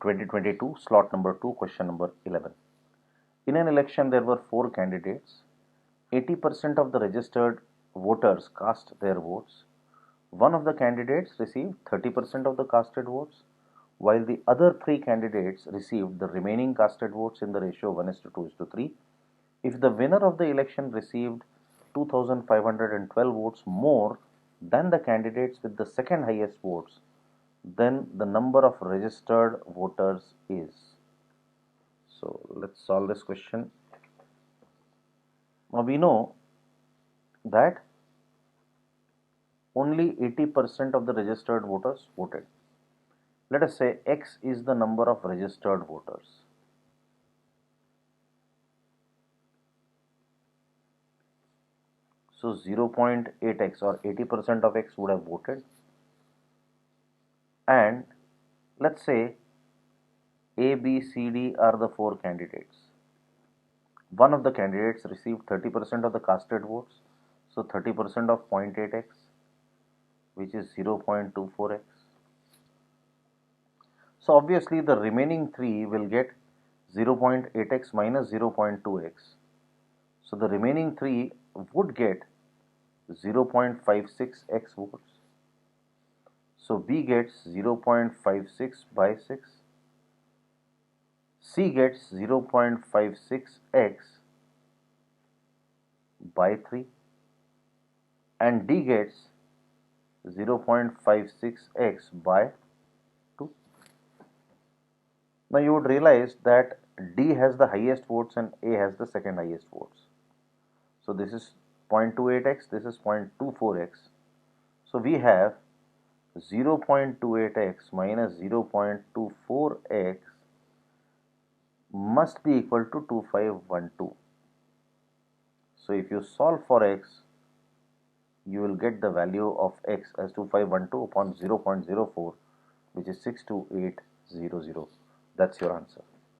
2022, slot number 2, question number 11. In an election, there were 4 candidates. 80% of the registered voters cast their votes. One of the candidates received 30% of the casted votes, while the other 3 candidates received the remaining casted votes in the ratio 1:2:3. If the winner of the election received 2,512 votes more than the candidates with the second highest votes, then the number of registered voters is. So let's solve this question. Now we know that only 80% of the registered voters voted. Let us say X is the number of registered voters. So 0.8x or 80% of X would have voted. And let's say A, B, C, D are the 4 candidates. One of the candidates received 30% of the casted votes. So 30% of 0.8x, which is 0.24x. So obviously the remaining 3 will get 0.8x minus 0.2x. So the remaining 3 would get 0.56x votes. So B gets 0.56 by 6. C gets 0.56x by 3. And D gets 0.56x by 2. Now you would realize that D has the highest votes and A has the second highest votes. So this is 0.28x, this is 0.24x. So we have 0.28x minus 0.24x must be equal to 2512. So if you solve for x, you will get the value of x as 2512 upon 0.04, which is 62800. That's your answer.